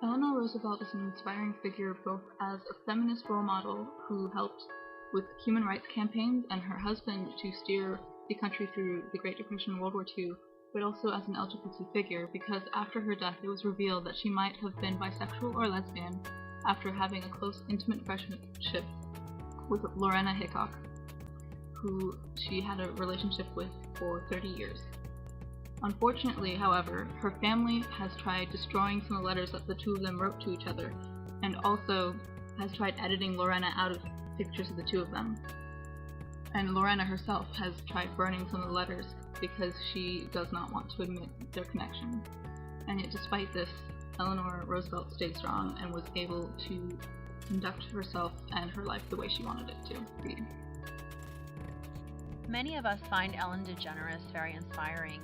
Eleanor Roosevelt is an inspiring figure both as a feminist role model who helped with human rights campaigns and her husband to steer the country through the Great Depression and World War II, but also as an LGBT figure because after her death it was revealed that she might have been bisexual or lesbian after having a close, intimate friendship with Lorena Hickok, who she had a relationship with for 30 years. Unfortunately, however, her family has tried destroying some of the letters that the two of them wrote to each other, and also has tried editing Lorena out of pictures of the two of them. And Lorena herself has tried burning some of the letters because she does not want to admit their connection. And yet despite this, Eleanor Roosevelt stayed strong and was able to conduct herself and her life the way she wanted it to be. Many of us find Ellen DeGeneres very inspiring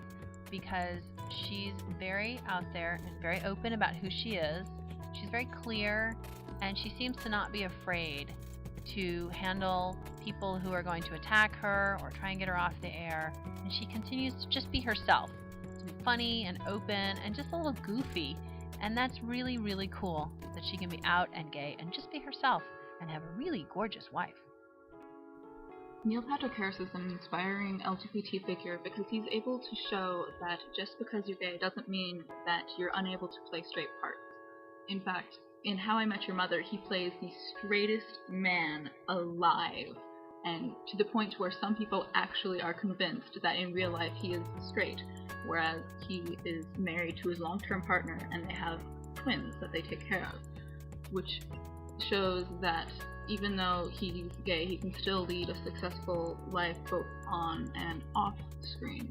because she's very out there and very open about who she is. She's very clear, and she seems to not be afraid to handle people who are going to attack her or try and get her off the air, and she continues to just be herself, to be funny and open and just a little goofy, and that's really, really cool that she can be out and gay and just be herself and have a really gorgeous wife. Neil Patrick Harris is an inspiring LGBT figure because he's able to show that just because you're gay doesn't mean that you're unable to play straight parts. In fact, in How I Met Your Mother, he plays the straightest man alive, and to the point where some people actually are convinced that in real life he is straight, whereas he is married to his long-term partner and they have twins that they take care of, which shows that even though he's gay, he can still lead a successful life both on and off screen.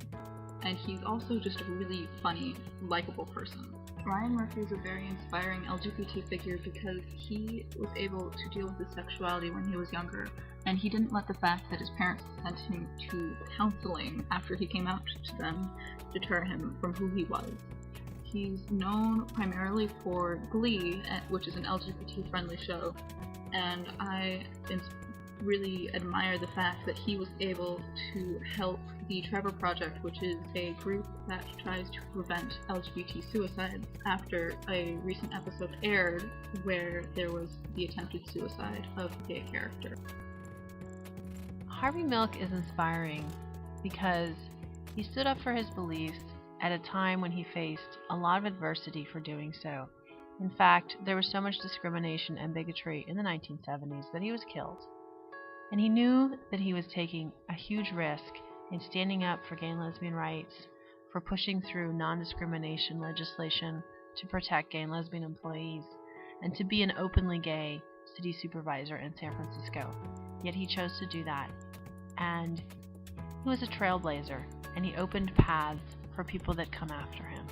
And he's also just a really funny, likable person. Ryan Murphy is a very inspiring LGBT figure because he was able to deal with his sexuality when he was younger, and he didn't let the fact that his parents sent him to counseling after he came out to them deter him from who he was. He's known primarily for Glee, which is an LGBT-friendly show, and I really admire the fact that he was able to help the Trevor Project, which is a group that tries to prevent LGBT suicides, after a recent episode aired where there was the attempted suicide of a gay character. Harvey Milk is inspiring because he stood up for his beliefs at a time when he faced a lot of adversity for doing so. In fact, there was so much discrimination and bigotry in the 1970s that he was killed. And he knew that he was taking a huge risk in standing up for gay and lesbian rights, for pushing through non-discrimination legislation to protect gay and lesbian employees, and to be an openly gay city supervisor in San Francisco. Yet he chose to do that. And he was a trailblazer, and he opened paths for people that come after him.